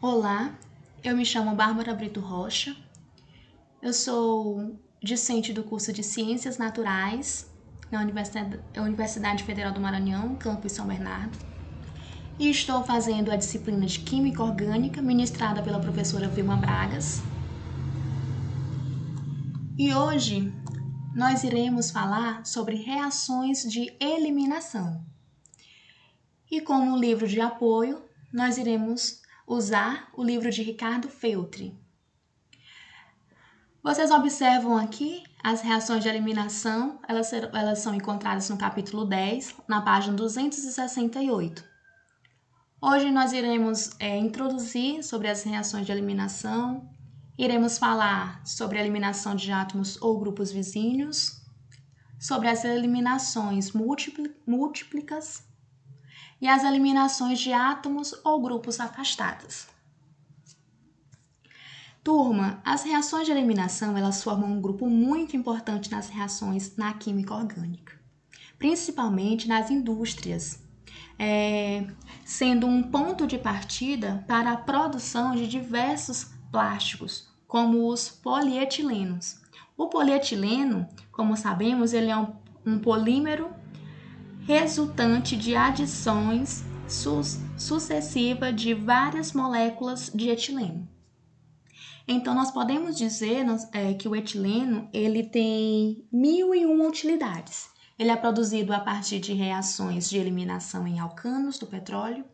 Olá, eu me chamo Bárbara Brito Rocha, eu sou discente do curso de Ciências Naturais na Universidade Federal do Maranhão, campus São Bernardo, e estou fazendo a disciplina de Química Orgânica ministrada pela professora Vilma Bragas. E hoje nós iremos falar sobre reações de eliminação. E como livro de apoio, nós iremos usar o livro de Ricardo Feltri. Vocês observam aqui as reações de eliminação, elas são encontradas no capítulo 10, na página 268. Hoje nós iremos introduzir sobre as reações de eliminação, iremos falar sobre a eliminação de átomos ou grupos vizinhos, sobre as eliminações múltiplicas e as eliminações de átomos ou grupos afastados. Turma, as reações de eliminação, elas formam um grupo muito importante nas reações na química orgânica, principalmente nas indústrias, sendo um ponto de partida para a produção de diversos plásticos, como os polietilenos. O polietileno, como sabemos, ele é um polímero resultante de adições sucessivas de várias moléculas de etileno. Então, nós podemos dizer que o etileno ele tem 1001 utilidades. Ele é produzido a partir de reações de eliminação em alcanos do petróleo,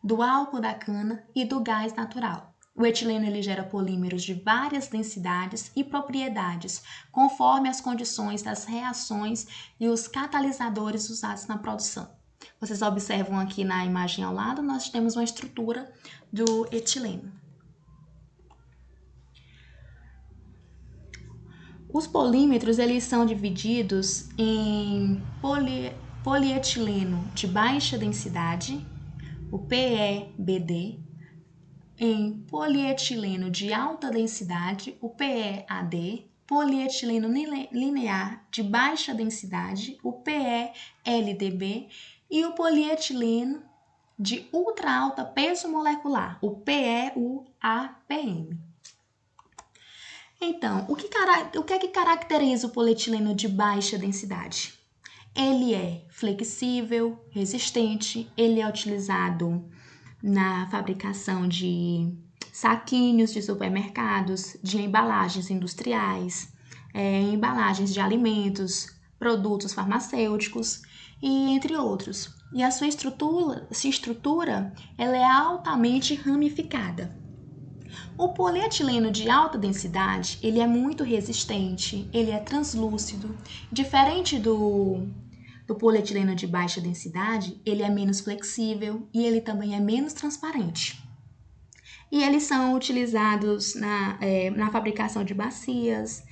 do álcool da cana e do gás natural. O etileno ele gera polímeros de várias densidades e propriedades, conforme as condições das reações e os catalisadores usados na produção. Vocês observam aqui na imagem ao lado, nós temos uma estrutura do etileno. Os polímetros eles são divididos em polietileno de baixa densidade, o PEBD, em polietileno de alta densidade, o PEAD, polietileno linear de baixa densidade, o PELDB, e o polietileno de ultra alta peso molecular, o PEUAPM. Então, o que é que caracteriza o polietileno de baixa densidade? Ele é flexível, resistente, ele é utilizado na fabricação de saquinhos de supermercados, de embalagens industriais, embalagens de alimentos, produtos farmacêuticos e entre outros. E a sua estrutura ela é altamente ramificada. O polietileno de alta densidade, ele é muito resistente, ele é translúcido. Diferente do polietileno de baixa densidade, ele é menos flexível e ele também é menos transparente. E eles são utilizados na fabricação de bacias,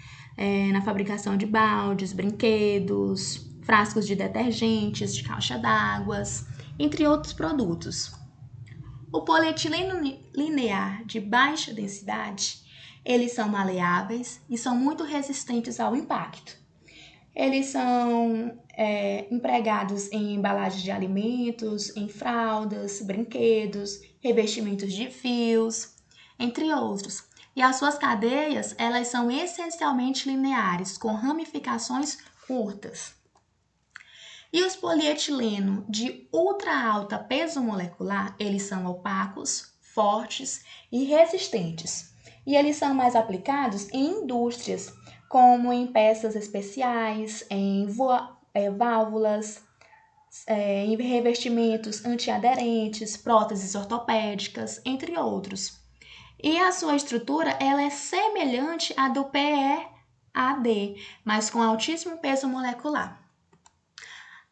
na fabricação de baldes, brinquedos, frascos de detergentes, de caixa d'água, entre outros produtos. O polietileno linear de baixa densidade, eles são maleáveis e são muito resistentes ao impacto. Eles são empregados em embalagens de alimentos, em fraldas, brinquedos, revestimentos de fios, entre outros. E as suas cadeias, elas são essencialmente lineares, com ramificações curtas. E os polietileno de ultra alta peso molecular, eles são opacos, fortes e resistentes. E eles são mais aplicados em indústrias, como em peças especiais, em válvulas, em revestimentos antiaderentes, próteses ortopédicas, entre outros. E a sua estrutura ela é semelhante à do PEAD, mas com altíssimo peso molecular.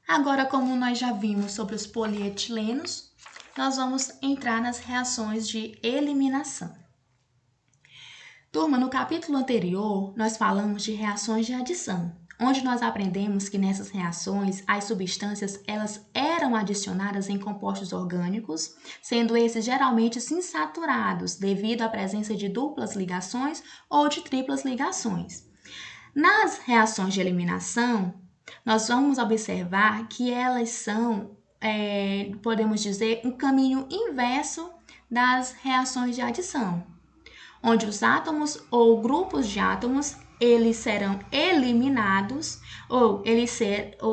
Agora, como nós já vimos sobre os polietilenos, nós vamos entrar nas reações de eliminação. Turma, no capítulo anterior, nós falamos de reações de adição, onde nós aprendemos que nessas reações as substâncias elas eram adicionadas em compostos orgânicos, sendo esses geralmente insaturados devido à presença de duplas ligações ou de triplas ligações. Nas reações de eliminação, nós vamos observar que elas são, podemos dizer, um caminho inverso das reações de adição, onde os átomos ou grupos de átomos eles serão eliminados, ou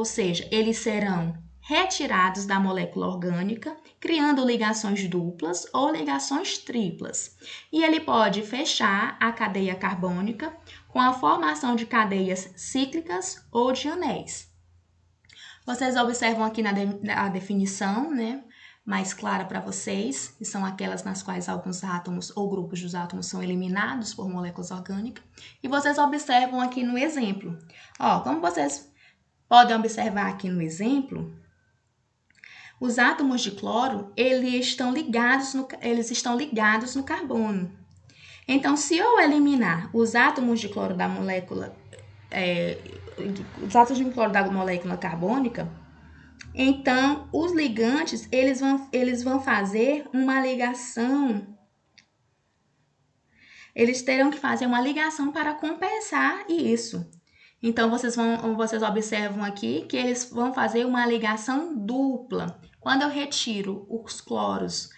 seja, eles serão retirados da molécula orgânica, criando ligações duplas ou ligações triplas. E ele pode fechar a cadeia carbônica com a formação de cadeias cíclicas ou de anéis. Vocês observam aqui na definição, né, mais clara para vocês, que são aquelas nas quais alguns átomos ou grupos dos átomos são eliminados por moléculas orgânicas. E vocês observam aqui no exemplo. Ó, como vocês podem observar aqui no exemplo, os átomos de cloro, eles estão ligados no carbono. Então, se eu eliminar os átomos de cloro da molécula, carbônica, então os ligantes eles vão fazer uma ligação. Eles terão que fazer uma ligação para compensar isso. Então vocês observam aqui que eles vão fazer uma ligação dupla. Quando eu retiro os cloros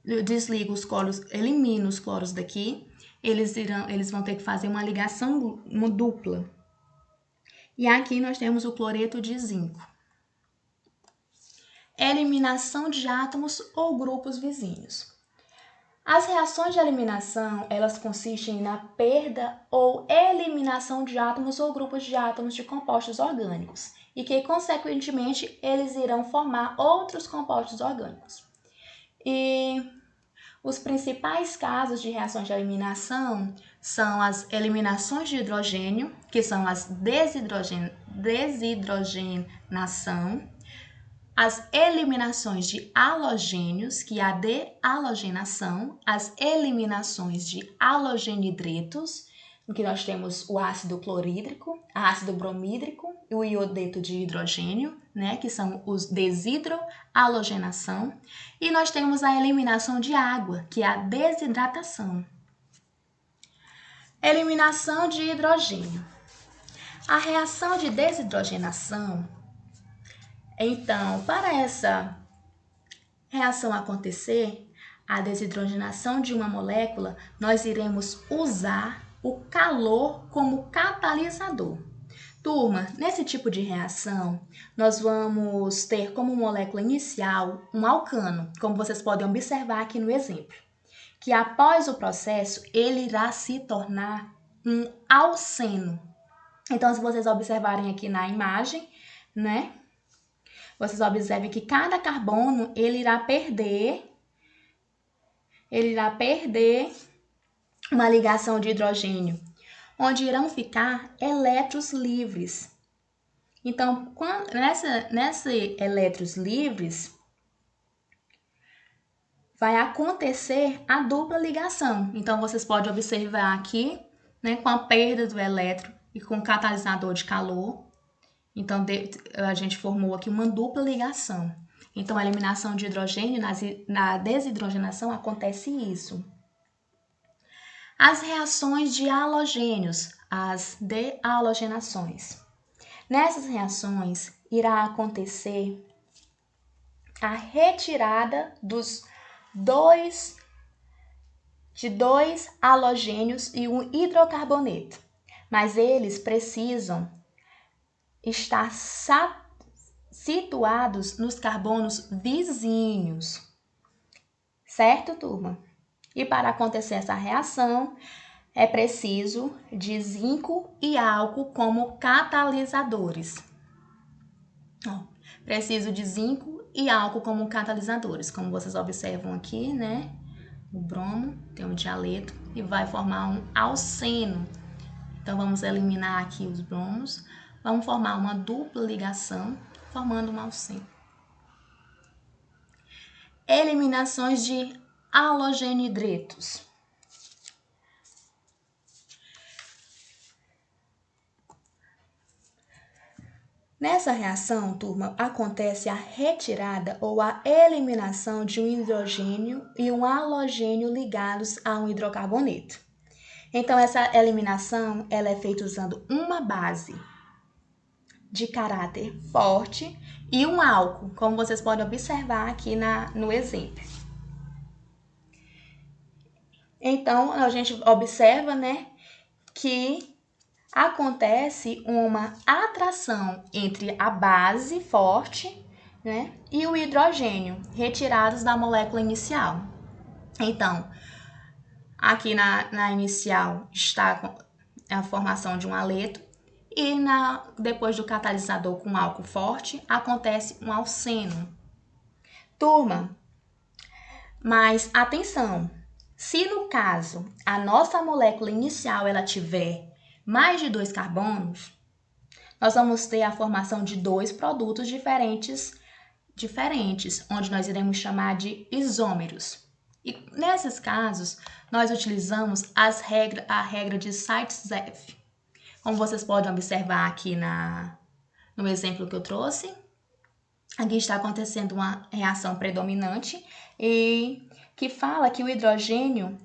eu desligo os cloros, elimino os cloros daqui, eles vão ter que fazer uma ligação dupla. E aqui nós temos o cloreto de zinco. Eliminação de átomos ou grupos vizinhos. As reações de eliminação, elas consistem na perda ou eliminação de átomos ou grupos de átomos de compostos orgânicos e que, consequentemente, eles irão formar outros compostos orgânicos. E os principais casos de reações de eliminação são as eliminações de hidrogênio, que são as desidrogenação, as eliminações de halogênios, que é a dehalogenação, as eliminações de halogenidretos, em que nós temos o ácido clorídrico, ácido bromídrico e o iodeto de hidrogênio, né, que são os desidrohalogenação, e nós temos a eliminação de água, que é a desidratação. Eliminação de hidrogênio. A reação de desidrogenação, então, para essa reação acontecer, a desidrogenação de uma molécula, nós iremos usar o calor como catalisador. Turma, nesse tipo de reação, nós vamos ter como molécula inicial um alcano, como vocês podem observar aqui no exemplo, que após o processo, ele irá se tornar um alceno. Então, se vocês observarem aqui na imagem, né? Vocês observem que cada carbono, ele irá perder uma ligação de hidrogênio, onde irão ficar elétrons livres. Então, nessa elétrons livres, vai acontecer a dupla ligação. Então, vocês podem observar aqui, né, com a perda do elétron e com o catalisador de calor. Então, a gente formou aqui uma dupla ligação. Então, a eliminação de hidrogênio, na desidrogenação, acontece isso. As reações de halogênios, as dehalogenações. Nessas reações, irá acontecer a retirada de dois halogênios e um hidrocarboneto. Mas eles precisam estar situados nos carbonos vizinhos. Certo, turma? E para acontecer essa reação, é preciso de zinco e álcool como catalisadores. Preciso de zinco e álcool como catalisadores. Como vocês observam aqui, né? O bromo tem um dialeto e vai formar um alceno. Então, vamos eliminar aqui os bromos. Vamos formar uma dupla ligação, formando um alceno. Eliminações de halogenidretos. Nessa reação, turma, acontece a retirada ou a eliminação de um hidrogênio e um halogênio ligados a um hidrocarboneto. Então, essa eliminação ela é feita usando uma base. de caráter forte e um álcool, como vocês podem observar aqui no exemplo. Então, a gente observa, né, que acontece uma atração entre a base forte, né, e o hidrogênio, retirados da molécula inicial. Então, aqui na inicial está a formação de um aleto e depois do catalisador com álcool forte acontece um alceno. Turma, mas atenção, se no caso a nossa molécula inicial ela tiver mais de 2 carbonos, nós vamos ter a formação de 2 produtos diferentes, onde nós iremos chamar de isômeros. E nesses casos, nós utilizamos a regra de Sites-F. Como vocês podem observar aqui no exemplo que eu trouxe, aqui está acontecendo uma reação predominante e que fala que o hidrogênio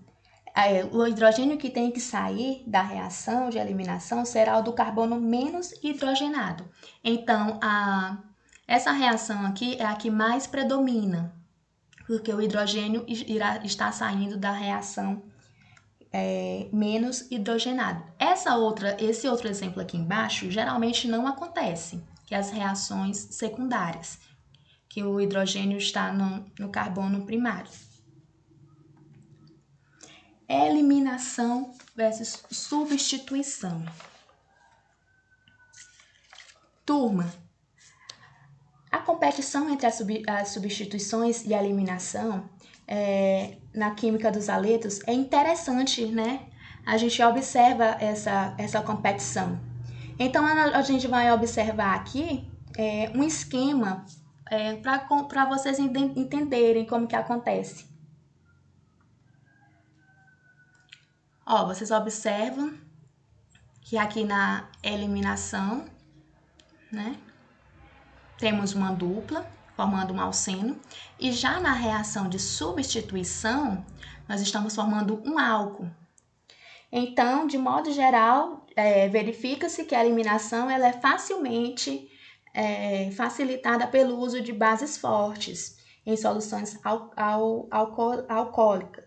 que tem que sair da reação de eliminação será o do carbono menos hidrogenado. Então, essa reação aqui é a que mais predomina, porque o hidrogênio está saindo da reação menos hidrogenado. Esse outro exemplo aqui embaixo geralmente não acontece, que é as reações secundárias, que o hidrogênio está no carbono primário. Eliminação versus substituição. Turma, a competição entre as substituições e a eliminação na química dos aletos é interessante, né? A gente observa essa competição. Então, a gente vai observar aqui um esquema para vocês entenderem como que acontece. Ó, vocês observam que aqui na eliminação, né, temos uma dupla formando um alceno, e já na reação de substituição, nós estamos formando um álcool. Então, de modo geral, verifica-se que a eliminação ela é facilmente facilitada pelo uso de bases fortes em soluções alcoólicas,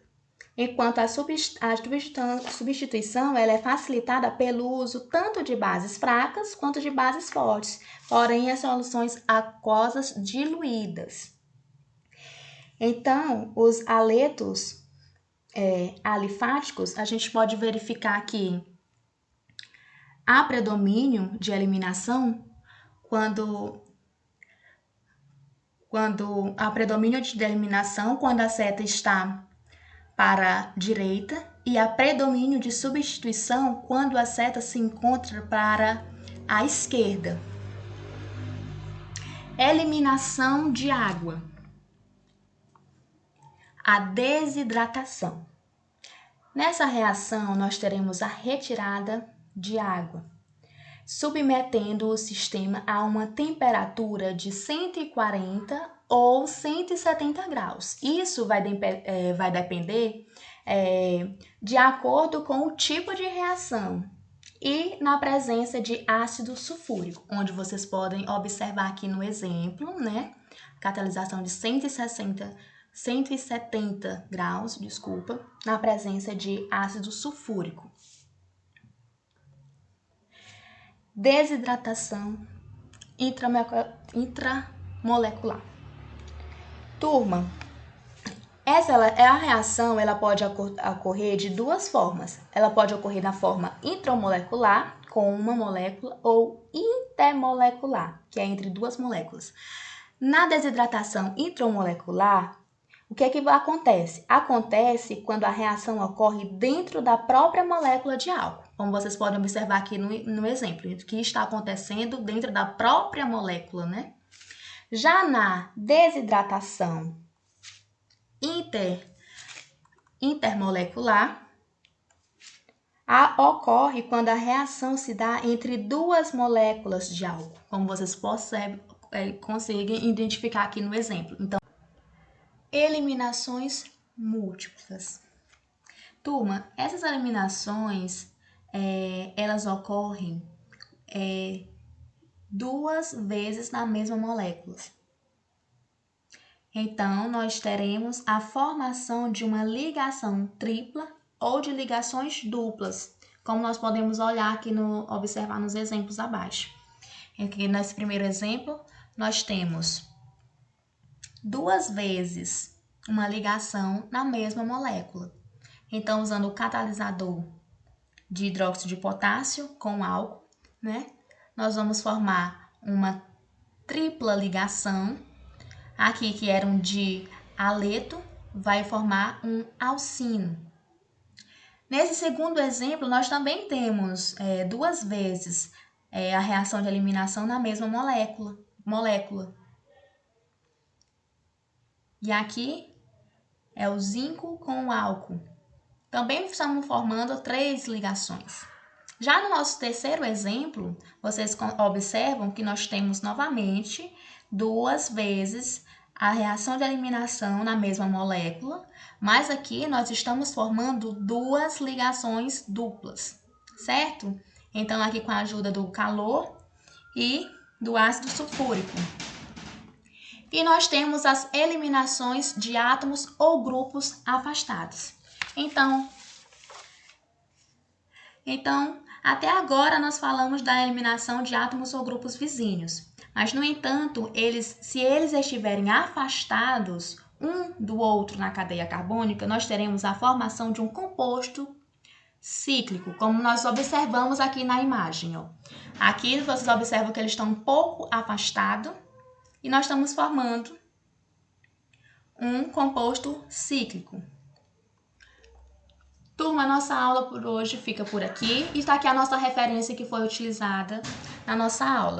enquanto a substituição ela é facilitada pelo uso tanto de bases fracas quanto de bases fortes, porém as soluções aquosas diluídas. Então, os aletos alifáticos, a gente pode verificar que há predomínio de eliminação quando há predomínio de eliminação quando a seta está para a direita e há predomínio de substituição quando a seta se encontra para a esquerda. Eliminação de água. A desidratação. Nessa reação, nós teremos a retirada de água, submetendo o sistema a uma temperatura de 140 ou 170 graus. Isso vai depender de acordo com o tipo de reação e na presença de ácido sulfúrico, onde vocês podem observar aqui no exemplo, né? Catalisação de 170 graus, na presença de ácido sulfúrico. Desidratação intramolecular. Turma, essa é a reação, ela pode ocorrer de duas formas. Ela pode ocorrer na forma intramolecular, com uma molécula, ou intermolecular, que é entre duas moléculas. Na desidratação intramolecular, o que é que acontece? Acontece quando a reação ocorre dentro da própria molécula de álcool. Como vocês podem observar aqui no exemplo, o que está acontecendo dentro da própria molécula, né? Já na desidratação intermolecular, ocorre quando a reação se dá entre duas moléculas de álcool, como vocês conseguem identificar aqui no exemplo. Então, eliminações múltiplas. Turma, essas eliminações, elas ocorrem duas vezes na mesma molécula. Então, nós teremos a formação de uma ligação tripla ou de ligações duplas, como nós podemos olhar aqui observar nos exemplos abaixo. Aqui nesse primeiro exemplo, nós temos duas vezes uma ligação na mesma molécula. Então, usando o catalisador de hidróxido de potássio com álcool, né? Nós vamos formar uma tripla ligação. Aqui, que era um dialeto, vai formar um alcino. Nesse segundo exemplo, nós também temos duas vezes a reação de eliminação na mesma molécula. E aqui é o zinco com o álcool. Também estamos formando três ligações. Já no nosso terceiro exemplo, vocês observam que nós temos novamente duas vezes a reação de eliminação na mesma molécula, mas aqui nós estamos formando duas ligações duplas, certo? Então, aqui com a ajuda do calor e do ácido sulfúrico. E nós temos as eliminações de átomos ou grupos afastados. Então, até agora nós falamos da eliminação de átomos ou grupos vizinhos. Mas, no entanto, se eles estiverem afastados um do outro na cadeia carbônica, nós teremos a formação de um composto cíclico, como nós observamos aqui na imagem. Ó. Aqui vocês observam que eles estão um pouco afastados e nós estamos formando um composto cíclico. Turma, nossa aula por hoje fica por aqui e está aqui a nossa referência que foi utilizada na nossa aula.